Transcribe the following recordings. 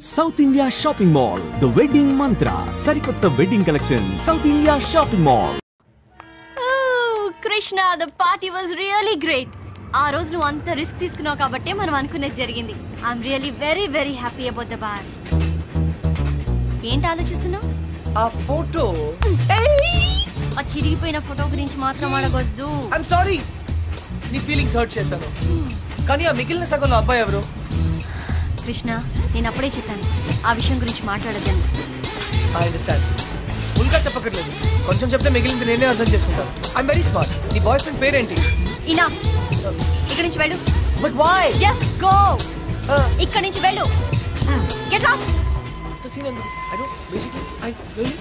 South India Shopping Mall, The Wedding Mantra, Sarikotta Wedding Collection, South India Shopping Mall. Oh, Krishna, the party was really great. ఆ రోజు నువ్వు అంత risk తీసుకున్నావు కాబట్టి మనం అనుకునేది జరిగింది. I'm really very very happy about the bar. ఏంటి ఆలోచిస్తున్నావు? ఆ ఫోటో ఆ చిరిగిపోయిన ఫోటో గురించి మాత్రం అడగొద్దు. ఐఎమ్ సారీ, నీ ఫీలింగ్స్ హర్ట్ చేశాను. కానీ ఆ మిగిలిన సగంలో అబ్బాయి ఎవరు? కృష్ణ, నేను అప్పుడే చెప్పాను ఆ విషయం గురించి మాట్లాడొద్దని. I understand. ఫుల్గా చెప్పక్కర్లేదు, కొంచెం చెప్తే మిగిలింది నేనే అర్థం చేసుకుంటాను. I'm very smart. నీ బాయ్ ఫ్రెండ్ పేరేంటి? ఇనఫ్. ఇక్కడి నుంచి వెళ్ళు. But why? Just go. ఇక్కడి నుంచి వెళ్ళు. Get lost. The scene and I don't basically I really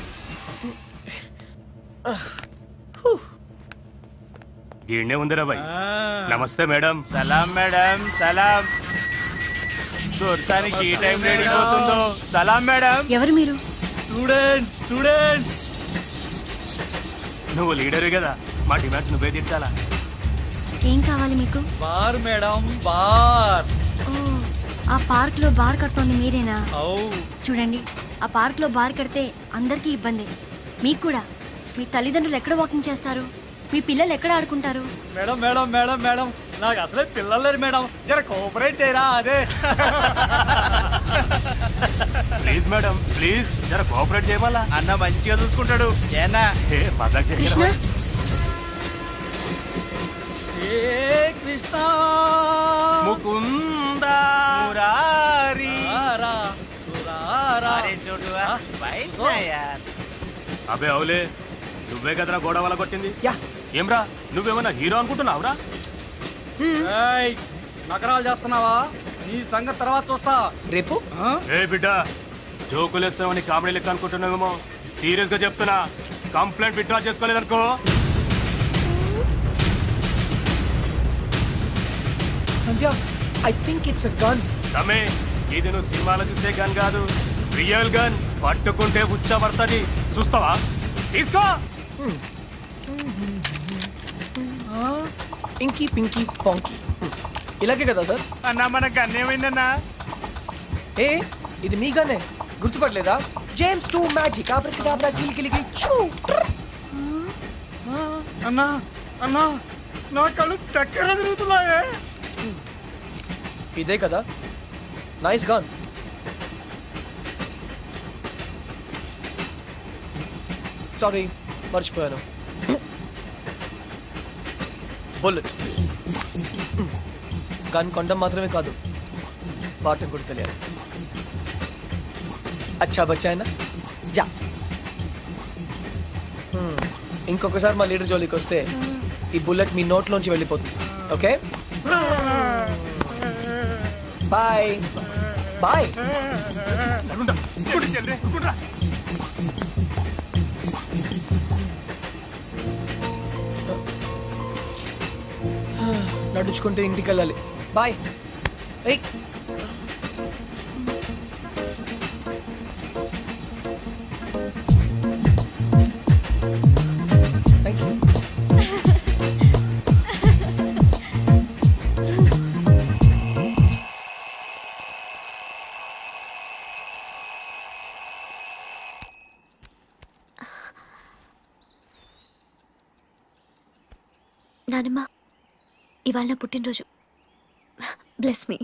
ఈడనే ఉందిరా బాయ్. నమస్తే మేడం. సలాం మేడం. సలాం. దొరసానికి ఈ టైం రెడీ అవుతుందో. సలాం మేడం. ఎవరు మీరు? స్టూడెంట్ నువ్వు లీడరు కదా, మా డిమాండ్స్ నువ్వే తీర్చాలా. ఏం కావాలి మీకు? Bar madam, bar. ఆ పార్క్ లో బార్ కడుతోంది మీరేనా? చూడండి, ఆ పార్క్ లో బార్ కడితే అందరికీ ఇబ్బంది. మీకు కూడా. మీ తల్లిదండ్రులు ఎక్కడ వాకింగ్ చేస్తారు? మీ పిల్లలు ఎక్కడ ఆడుకుంటారు? మేడం మేడం మేడం మేడం నాకు అసలే పిల్లలు లేరు మేడం, జర కోఆపరేట్ చేయరా. అదే ప్లీజ్ మేడం, ప్లీజ్ జర కోఆపరేట్ చేయమల్లా. అన్న మంచిగా చూసుకుంటాడు. ఏనా మజాక్ కృష్ణ, ఏ కృష్ణ ముకుంద మురారి. అబే అవులే, నువ్వే కదరా గోడ వల్ల కొట్టింది. ఏమ్రా, నువ్వేమన్నా హీరో అనుకుంటున్నావురా? నకరాలు చేస్తున్నావా? నీ సంగతి తర్వాత చూస్తా. రేపు ఏ బిడ్డ, జోకులేస్తున్నావని కామెడీ లెక్క అనుకుంటున్నావేమో. సీరియస్ గా చెప్తున్నా, కంప్లైంట్ విత్డ్రా చేసుకోలేదనుకో. Sandhya, I think it's a gun. తమే, ఇది నువ్వు సినిమాలో చూసే గన్ కాదు, రియల్ గన్. పట్టుకుంటే ఉచ్చబడుతుంది, చూస్తావా? తీసుకో. ఇంకీ పింకీ పాంకీ, ఇలాగే కదా సార్? అన్నా మన గన్ ఏమైందన్నా? ఏ, ఇది మీ గన్నే, గుర్తుపట్టలేదా? జేమ్స్ 2 మ్యాజిక్ ఆబ్రాకడాబ్రా గిలిగిలిగి చూ. అన్నా అన్నా నా కళ్ళు చక్కెర తిరుగుతున్నాయే. ఇదే కదా? Nice gun. సారీ, మర్చిపోయాను. బుల్లెట్. గన్ కొండం మాత్రమే కాదు, వాటం కూడా తెలియాలి. అచ్చా బచ్చాయనా, జా. ఇంకొకసారి మా లీడర్ జోలికి వస్తే ఈ బుల్లెట్ మీ నోట్లోంచి వెళ్ళిపోతుంది. Okay, bye bye. నడుచుకుంటూ ఇంటికి వెళ్ళాలి. బాయ్. Thank you. నానమ్మ, ఇవాళ నా పుట్టినరోజు. Bless me.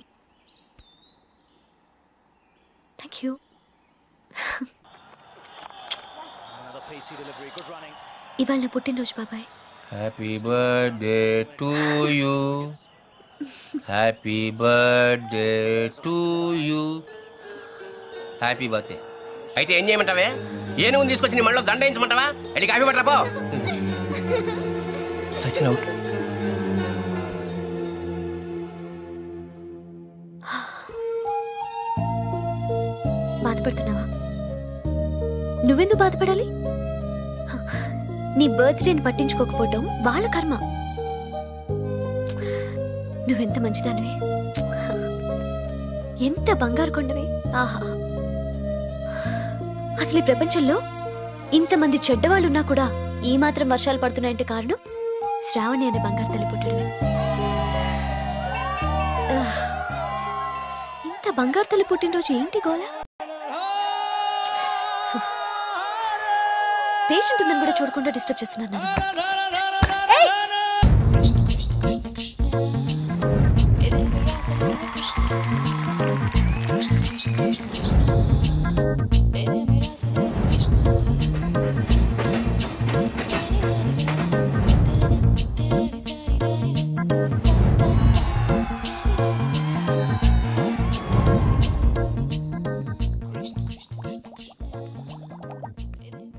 Thank you. ఇవాళ నా పుట్టినరోజు బాబాయ్. Happy birthday to you. Happy birthday to you. Happy birthday. అయితే ఏం చేయమంటావే? ఏనుగుని తీసుకొచ్చి నీ మళ్ళీ దండ వేయించమంటావా? అది కాఫీ పట్టరా పో. సచిన్ అవుట్. బాధపడుతున్నావా? నువ్వెందుకు బాధపడాలి? నీ బర్త్డేని పట్టించుకోకపోవటం వాళ్ళ కర్మ. నువ్వెంత మంచిదానివి, ఎంత బంగారు కొండవి. ఆహా, అసలు ఈ ప్రపంచంలో ఇంతమంది చెడ్డవాళ్ళున్నా కూడా ఈ మాత్రం వర్షాలు పడుతున్నాయంటే కారణం శ్రావణి అనే బంగారు తల్లి పుట్టడమే. ఇంత బంగారు తల్లి పుట్టినరోజు ఏంటి గోలా? పేషెంట్ ఉందని కూడా చూడకుండా డిస్టర్బ్ చేస్తున్నాను.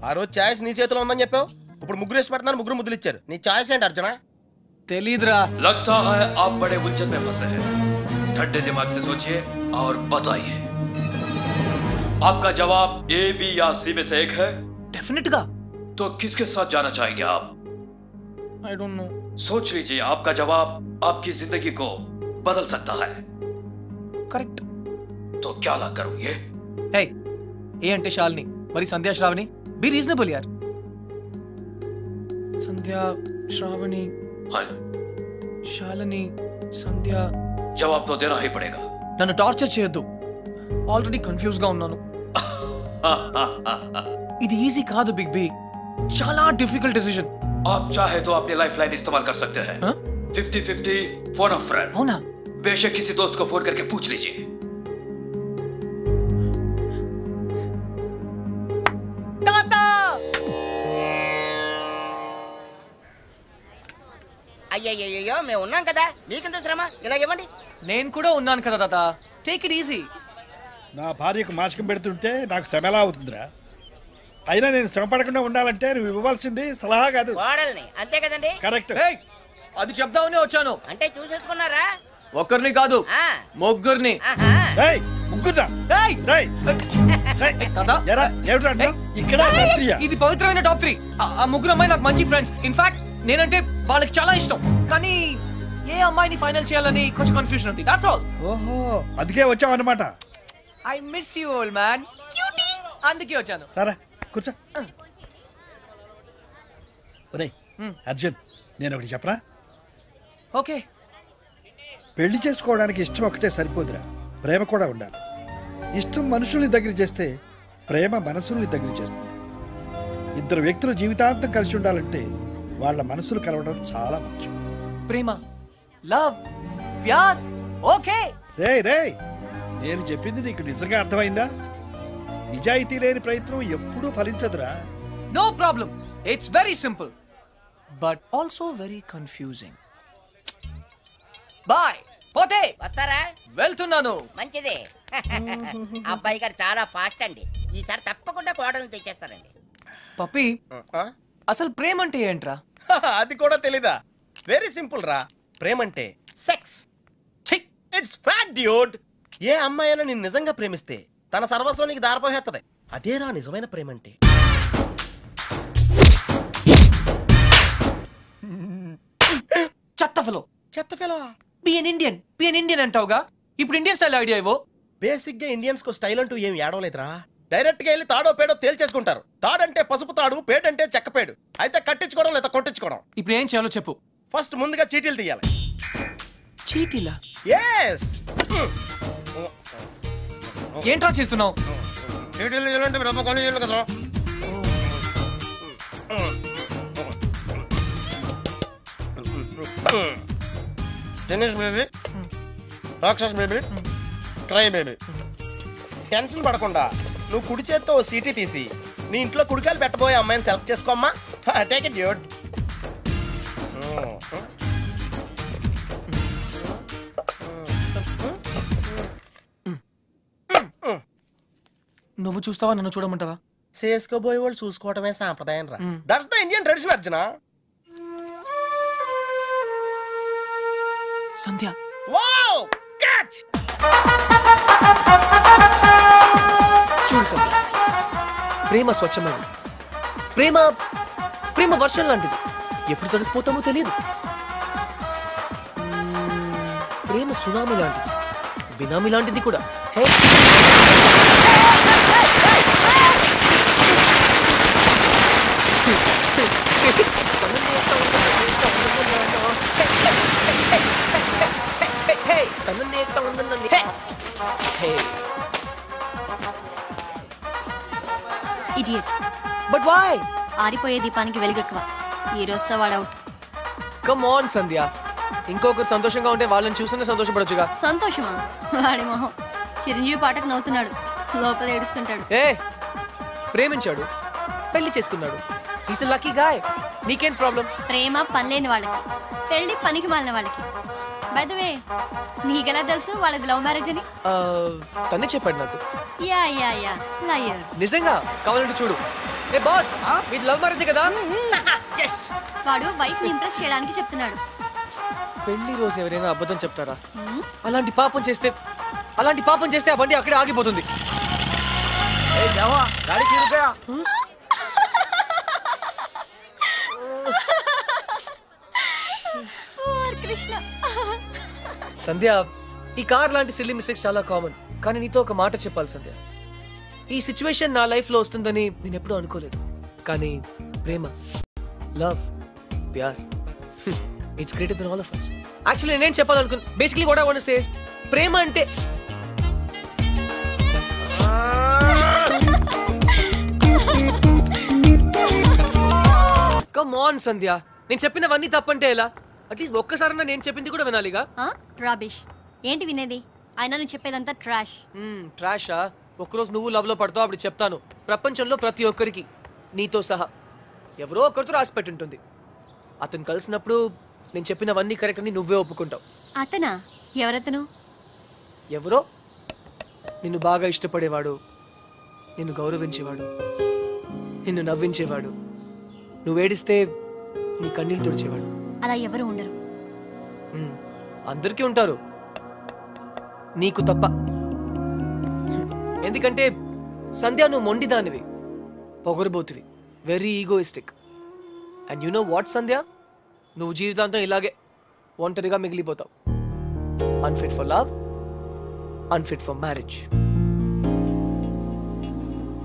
ఆ రోజు ఛాయిస్ నీ చేతిలో ఉందని చెప్పావు, ఇప్పుడు ముగ్గురు ఇష్టపడుతున్నారు, ముగ్గురు ముద్దులు ఇచ్చారు. నీ ఛాయిస్ ఏంటి అర్జున? తెలీదురా. लगता है आप बड़े उलझन में फंसे हैं। ठंडे दिमाग से सोचिए और बताइए, आपका जवाब ए, बी या सी में से एक है। डेफिनेट गा। तो किसके साथ जाना चाहेंगे आप? I don't know. सोच लीजिए, आपका जवाब आपकी जिंदगी को बदल सकता है। करेक्ट. तो क्या ला करूं ये? हे, ఏ అంటే శాలిని, మరి సంధ్యా శ్రావణి. బి రీజనబుల్ యార్. సంధ్యా శ్రావణి, हाँ, శాలిని, సంధ్య. जवाब तो देना ही पड़ेगा। నన్ను టార్చర్ చేయొద్దు, ఆల్రెడీ కన్ఫ్యూజ్ గా ఉన్నాను. ఇది ఈజీ కాదు బిగ్ బి, చాలా డిఫికల్ట్ డిసిజన్. आप चाहे तो अपनी लाइफ लाइन इस्तेमाल कर सकते हैं। 50-50 फोन अ फ्रेंड। అవునా? बेशक किसी दोस्त को फोन करके पूछ लीजिए। అయ్యయ్యో మేము ఉన్నాం కదా, మీకెంత శ్రమ, ఇలా ఇవ్వండి. నేను కూడా ఉన్నాను కదా తాత, టేక్ ఇట్ ఈజీ. నా భార్యకు మాసికం పెడుతుంటే నాకు శ్రమ ఎలా అవుతుందిరా? అయినా నేను శ్రమ పడకుండా ఉండాలంటే నువ్వు ఇవ్వాల్సింది సలహా కాదు, కోడల్ని. అంతే కదండి? కరెక్ట్. అది చెప్దామనే వచ్చాను. అంటే చూసేసుకున్నారా? ఒక్కరిని కాదు, ముగ్గురిని. ఇది పవిత్రమైన టాప్ 3. ఆ ముగ్గురు అమ్మాయి నాకు మంచి ఫ్రెండ్స్. ఇన్ఫాక్ట్ నేనంటే వాళ్ళకి చాలా ఇష్టం, కానీ ఏ అమ్మాయిని ఫైనల్ చేయాలని కొంచెం కన్ఫ్యూజన్ ఉంది. That's all. ఓహో, అందుకే వచ్చావు అన్నమాట. I miss you old man. Cutie. అందుకే వచ్చాను. సరే కూర్చో. ఒరేయ్ అర్జున్, నేను ఒకటి చెప్పరా? ఓకే. పెళ్లి చేసుకోవడానికి ఇష్టం ఒకటే సరిపోదురా, ప్రేమ కూడా ఉండాలి. ఇష్టం మనుషుల్ని దగ్గర చేస్తే ప్రేమ మనసుల్ని దగ్గర చేస్తుంది. ఇద్దరు వ్యక్తులు జీవితాంతం కలిసి ఉండాలంటే వాళ్ళ మనసులు కలవడం చాలా ముఖ్యం. ప్రేమ, లవ్, ప్యార్. ఓకే రేయ్ రేయ్, నేను చెప్పింది నీకు నిజంగా అర్థమైందా? నిజాయితీ లేని ప్రయత్నం ఎప్పుడూ ఫలించదురా. No problem, it's very simple but also very confusing. Bye. పోతే వస్తారా? వెళ్తున్నాను. మంచిదే. అబ్బాయి గారు చాలా ఫాస్ట్ అండి, ఈసారి తప్పకుండా కోడలను తెచ్చేస్తారండి. పప్పి, అసలు ప్రేమ అంటే ఏంట్రా? అది కూడా తెలీదా? వెరీ సింపుల్ రా. ప్రేమ అంటే సెక్స్. It's fact dude. ఏ అమ్మాయి అయినా నిన్ను నిజంగా ప్రేమిస్తే తన సర్వస్వం నీకు దారిపోయేస్తుంది. అదేరా నిజమైన ప్రేమ అంటే. చెత్తఫలో. చెత్తఫలో. బి ఎన్ ఇండియన్ అంటావుగా, ఇప్పుడు ఇండియన్ స్టైల్ ఐడియా ఇవ్వు. బేసిక్ గా ఇండియన్స్ కు స్టైల్ అంటూ ఏం ఏడవలేదురా. డైరెక్ట్ గా వెళ్ళి తాడో పేడో తేల్చేసుకుంటారు. తాడంటే పసుపు తాడు, పేడంటే చెక్కపేడు. అయితే కట్టించుకోవడం లేదా కొట్టించుకోవడం. ఇప్పుడు ఏం చేయాలో చెప్పు. ఫస్ట్ ముందుగా చీటీలు తీయాలి. చీటీలా? yes. ఏంట్రా చేస్తున్నావు? చీటీలు తీయాలంటే బ్రహ్మ కొని చేయాలి కదరా. టెన్నిస్ బేబీ, రాక్షస్ బేబీ, క్రై బేబీ. టెన్షన్ పడకుండా నువ్వు కుడి చేత్తో ఓ సీటీ తీసి నీ ఇంట్లో కుడికాయలు పెట్టబోయే అమ్మాయిని సెలెక్ట్ చేసుకోమ్మా. Take it dude. నువ్వు చూస్తావా, నన్ను చూడమంటావా? చేసుకోబోయే వాళ్ళు చూసుకోవటమే సాంప్రదాయం రా. That's the Indian tradition Arjuna. Sandhya. Wow, catch. చూడు సంధ్య, ప్రేమ స్వచ్ఛమైనది. ప్రేమ ప్రేమ వర్షం లాంటిది, ఎప్పుడు తడిసిపోతామో తెలియదు. ప్రేమ సునామీ లాంటిది, బినామీ లాంటిది కూడా. Idiot. But why? ఆరిపోయే దీపానికి వెలుగెక్కువ. ఈ రోజుతో వాడు అవుట్. కమ్ ఆన్ సంధ్య, ఇంకొకరు సంతోషంగా ఉంటే వాళ్ళని చూస్తూనే సంతోషపడొచ్చుగా. సంతోషమా? వాడి మొహం. చిరంజీవి పాటకు నవ్వుతున్నాడు, లోపల ఏడుస్తుంటాడు. ఏ ప్రేమించాడు, పెళ్లి చేసుకున్నాడు. Is a lucky guy. నీకేం ప్రాబ్లం? ప్రేమ పనిలేని వాళ్ళకి, పెళ్లి పనికి మాలిన వాళ్ళకి. బై ద వే, నీకెలా తెలుసు వాళ్ళది లవ్ మ్యారేజ్ అని? తనే చెప్పాడు నాకు. Yeah yeah yeah liar. నిజంగా? కావాలంటే చూడు. ఏ బాస్, మీది లవ్ మ్యారేజ్ కదా? yes. వాడు వైఫ్ ని ఇంప్రెస్ చేయడానికి చెప్తున్నాడు. పెళ్లి రోజు ఎవరైనా అబద్ధం చెప్తారా? అలాంటి పాపం చేస్తే ఆ బండి అక్కడే ఆగిపోతుంది. సంధ్య, ఈ కార్ లాంటి సిల్లీ మిస్టేక్స్ చాలా కామన్. కానీ నీతో ఒక మాట చెప్పాలి సంధ్య. ఈ సిచ్యువేషన్ నా లైఫ్ లో వస్తుందని నేను ఎప్పుడూ అనుకోలేదు. కానీ ప్రేమ, లవ్, ప్యార్, it's greater than all of us. Actually నేను చెప్పాలనుకున్నా, basically what I want to say is, ప్రేమ అంటే కమ్ ఆన్ సంధ్య, నేను చెప్పినవన్నీ తప్పంటే ఎలా? అట్లీస్ట్ ఒక్కసారన్నా నేను చెప్పింది కూడా వినాలిగా. రాబిష్ ఏంటి వినేది? అయినా నువ్వు చెప్పేదంతా ట్రాష్. ట్రాషా? ఒక్కరోజు నువ్వు లవ్ లో పడతావు, అప్పుడు చెప్తాను. ప్రపంచంలో ప్రతి ఒక్కరికి, నీతో సహా, ఎవరో ఒకరితో రాసి పెట్టుంటుంది. అతను కలిసినప్పుడు నేను చెప్పినవన్నీ కరెక్ట్ అని నువ్వే ఒప్పుకుంటావు. అతనా? ఎవరతను? ఎవరో నిన్ను బాగా ఇష్టపడేవాడు, నిన్ను గౌరవించేవాడు, నిన్ను నవ్వించేవాడు, నువ్వేడిస్తే నీ కన్నీళ్ళు తుడిచేవాడు. అలా ఎవరు ఉండరు. అందరికీ ఉంటారు, నీకు తప్ప. ఎందుకంటే సంధ్య, నువ్వు మొండిదానివి, పొగరబోతువి, very egoistic. And you know what Sandhya, నువ్వు జీవితాంతం ఇలాగే ఒంటరిగా మిగిలిపోతావు. Unfit for love, unfit for marriage.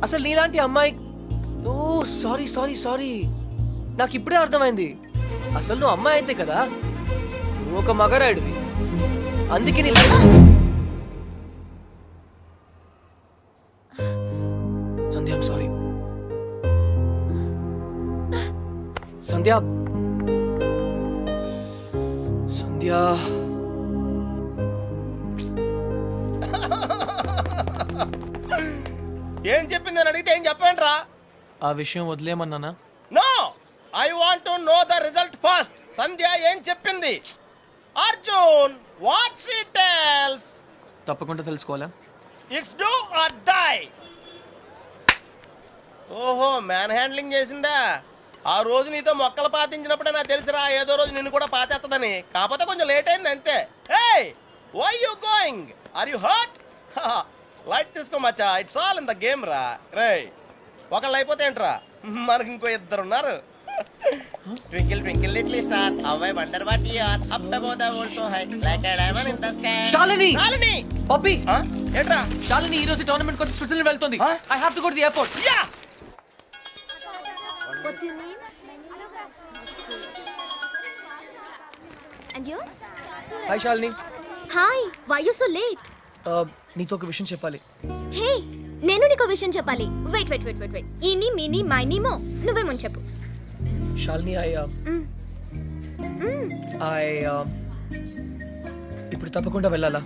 అసలు నీలాంటి అమ్మాయి, ఓ సారీ సారీ సారీ, నాకు ఇప్పుడే అర్థమైంది. అసలు నువ్వు అమ్మాయి అయితే కదా, నువ్వు ఒక మగరాయుడివి. అందుకే నీ life. Sandhya, I'm sorry. Sandhya, Sandhya, ఏం చెప్పింది అని అడిగితే ఏం చెప్పండి. ఆ విషయం వదిలేమన్నానా? No, I want to know the result first. Sandhya ఏం చెప్పింది? Arjun, what she tells? తప్పకుండా తెలుసుకోవాలా? It's do or die. ఓహో, మ్యాన్ హ్యాండ్లింగ్ చేసిందా? ఆ రోజు నీతో మొక్కలు పాతించినప్పుడే నాకు తెలిసిరా ఏదో రోజు నిన్ను కూడా పాతేస్తుందని. కాకపోతే కొంచెం లేట్ అయింది అంతే. Hey, why you going? Are you hurt? Light తీసుకో మచ్చా, it's all in the game రా. రే, ఒకళ్ళు అయిపోతే ఏంట్రా, మనకి ఇంకో ఇద్దరు ఉన్నారు. Twinkle twinkle little star, how I wonder what you are. Up above the world so high, like a diamond in the sky. Shalini, Shalini, పప్పి, ఏంట్రా? శాలిని ఈ రోజు టోర్నమెంట్ కోసం స్విట్జర్లాండ్ వెళ్తుంది. I have to go to the airport. Yeah. What's your name? And yours? Hi Shalini. Hi, why you so late? నీతో ఒక విషయం చెప్పాలి. Hey, నేను నీకు విషయం చెప్పాలి. Wait wait wait wait wait. Eeny meeny miny mo, నువ్వే ముందు చెప్పు. శాలిని, ఇప్పుడు తప్పకుండా వెళ్ళాలా?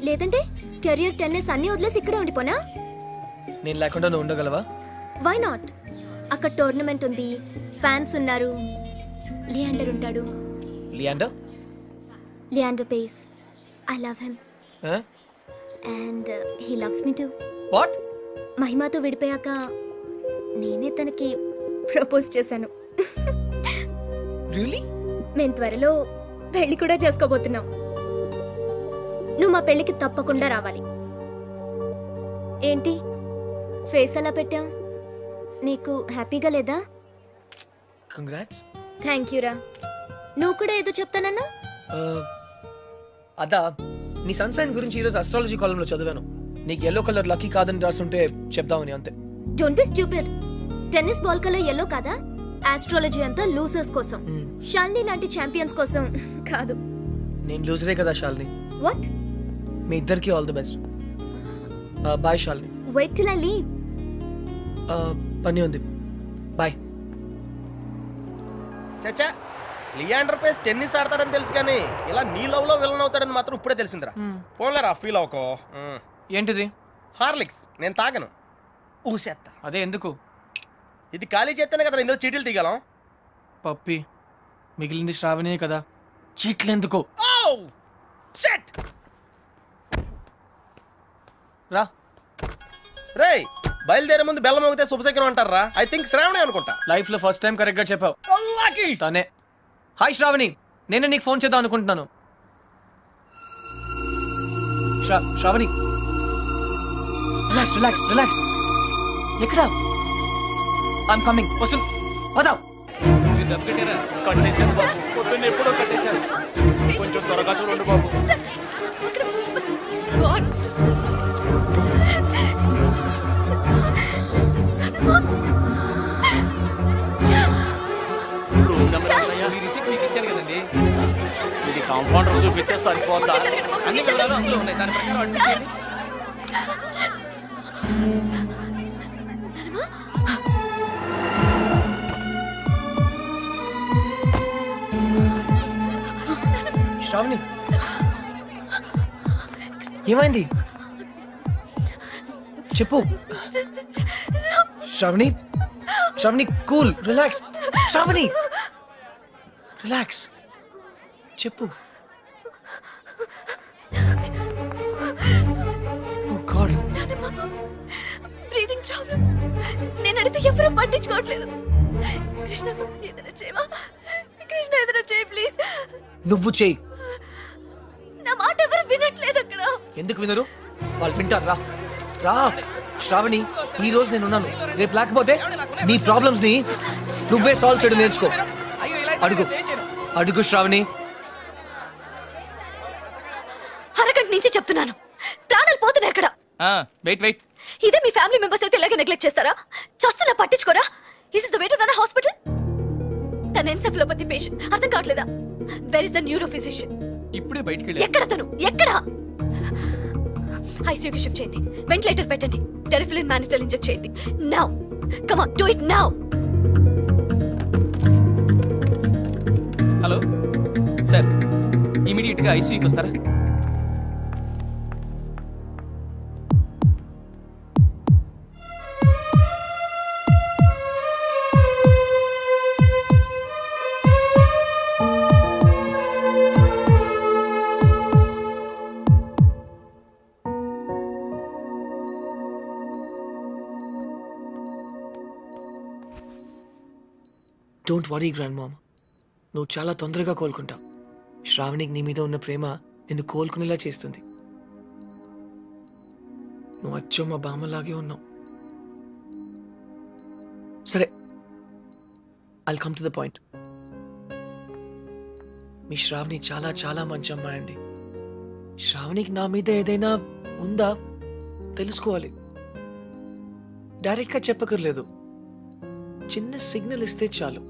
లేదంటే కెరియర్ టెన్నిస్ అన్ని వదిలేసి ఇక్కడే ఉండిపోనా? నేను లేకుండా నువ్వు ఉండగలవా? Why not? అక్కడ టోర్నమెంట్ ఉంది, ఫ్యాన్స్ ఉన్నారు, లియాండర్ ఉంటాడు. Leander? Leander Paes. I love him and he loves me too. What? మహిమతో విడిపోయాక నేనే తనకి ప్రపోజ్ చేశాను. రియల్లీ? మేము త్వరలో పెళ్లి కూడా చేసుకోబోతున్నాం. నువ్వు మా పెళ్లికి తప్పకుండా రావాలి. ఏంటి ఫేస్ అలా పెట్టావు? నీకు హ్యాపీగా లేదా? కంగ్రాట్స్. థ్యాంక్ యూ రా. నువ్వు కూడా ఏదో చెప్తానన్నా? అదా, నీ సన్సైన్ గురించి ఈరోజు అస్ట్రాలజీ కాలంలో చదివాను. నీకు ఎల్లో కలర్ లక్కీ కాదని రాసుంటే చెప్దామని, అంతే. Don't be stupid. Tennis ball colour yellow కాదా? ఆస్ట్రాలజీ అంతా లూజర్స్ కోసం, శాలిని లాంటి ఛాంపియన్స్ కోసం కాదు. నేను లూజరే కదా శాలిని. వాట్? మీ ఇద్దరికి all the best. Bye Shalini. Wait till I leave. పని ఉంది, బాయ్. చచ్చా, లియాండర్ పేస్ టెన్నిస్ ఆడతాడని తెలుసు కానీ ఇలా నీ లవ్ లో విలన్ అవుతాడని మాత్రం ఇప్పుడే తెలిసిందిరా. పోన్లేరా, ఫీల్ అవుకో. ఏంటిది? హార్లిక్స్. నేను తాగను, ఊసేత్తా. అదే ఎందుకు? ఇది ఖాళీ చేస్తేనే కదా ఇందులో చీటీలు తీగలం. పప్పి, మిగిలింది శ్రావణే కదా, చీట్లు ఎందుకు? రా. రేయ్, బయలుదేరే ముందు బెల్లం మోగితే శుభశకరం అంటారా? ఐ థింక్ శ్రావణి అనుకుంటా. లైఫ్ లో ఫస్ట్ టైం కరెక్ట్ గా చెప్పావు. తనే. హాయ్ శ్రావణి, నేను నీకు ఫోన్ చేద్దాం అనుకుంటున్నాను. Shravani, relax relax relax. ఎక్కడా? I'm coming. వస్తుంది, పదాం. కట్టేశాను బాబు, పొద్దున్న ఎప్పుడో కట్టేశాను. కొంచెం త్వరగా చూడండి బాబు. ఇది కాంపౌండర్ చూపిస్తే సరిపోతా? అన్ని వివరాలు అందులో ఉన్నాయి, దాని ప్రకారం అడ్మిట్ చేయండి. శ్రావణి, ఏమైంది చెప్పు. Shravani, Shravani cool, relax. Shravani relax, చెప్పు. Oh god, breathing problem. నేను అడిగితే ఎవరూ పట్టించుకోవట్లేదు. కృష్ణ ఏదైనా చేయవా? కృష్ణ ఏదైనా చేయి ప్లీజ్. నువ్వు చేయి. నా మాట ఎవరు వినట్లేదు అక్కడ. ఎందుకు వినరు? వాళ్ళు వింటారు. రా రా శ్రావణి, ఈ రోజు నేను ఉన్నాను, రేపు లేకపోతే నీ ప్రాబ్లమ్స్ ని నువ్వే సాల్వ్ చేయడం నేర్చుకో. అడుగు అడుగు శ్రావణి. అరగంట నుంచి చెప్తున్నాను, ప్రాణాలు పోతున్నాయి అక్కడ. Wait wait. ఇదే మీ ఫ్యామిలీ మెంబర్స్ అయితే ఇలాగే నెగ్లెక్ట్ చేస్తారా? చస్తున్నా పట్టించుకోరా? Is is the way to run hospital? తన ఎన్సెఫలోపతి పేషెంట్, అర్థం కావట్లేదా? Where is the neuro physician? ఇప్పుడే బయటికి వెళ్ళి. ఎక్కడ తను? ఎక్కడ? ఐసీయూకి షిఫ్ట్ చేయండి, వెంటిలేటర్ పెట్టండి, టెరిఫిలిన్ మానిటల్ ఇంజెక్ట్ చేయండి. Now come on, do it now. Hello sir, immediate గా ఐసీయూకి వస్తారా? డోంట్ వరీ గ్రాండ్ మామ్, నువ్వు చాలా తొందరగా కోలుకుంటావు. శ్రావణికి నీ మీద ఉన్న ప్రేమ నిన్ను కోలుకునేలా చేస్తుంది. నువ్వు అచ్చో మా బామ్మలాగే ఉన్నావు. సరే, I'll come to the point. మీ శ్రావణి చాలా చాలా మంచి అమ్మాయి అండి. శ్రావణికి నా మీద ఏదైనా ఉందా తెలుసుకోవాలి. డైరెక్ట్గా చెప్పకర్లేదు, చిన్న సిగ్నల్ ఇస్తే చాలు.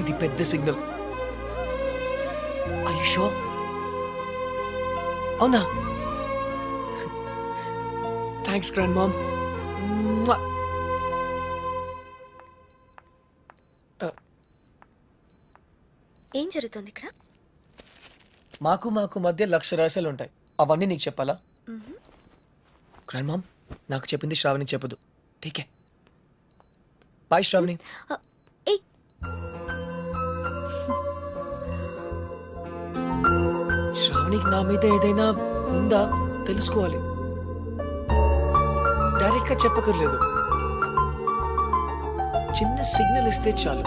ఇది పెద్ద సిగ్నల్. Are you sure? అవునా? Thanks grand mom. ఏం జరుగుతుంది ఇక్కడ? మాకు మధ్య లక్ష రహస్యాలు ఉంటాయి, అవన్నీ నీకు చెప్పాలా? గ్రాండ్ మామ్, నాకు చెప్పింది శ్రావణి చెప్పదు. ఠీకే, బాయ్ శ్రావణి. శ్రావణికి నా మీద ఏదైనా ఉందా తెలుసుకోవాలి. డైరెక్ట్గా చెప్పకర్లేదు, చిన్న సిగ్నల్ ఇస్తే చాలు.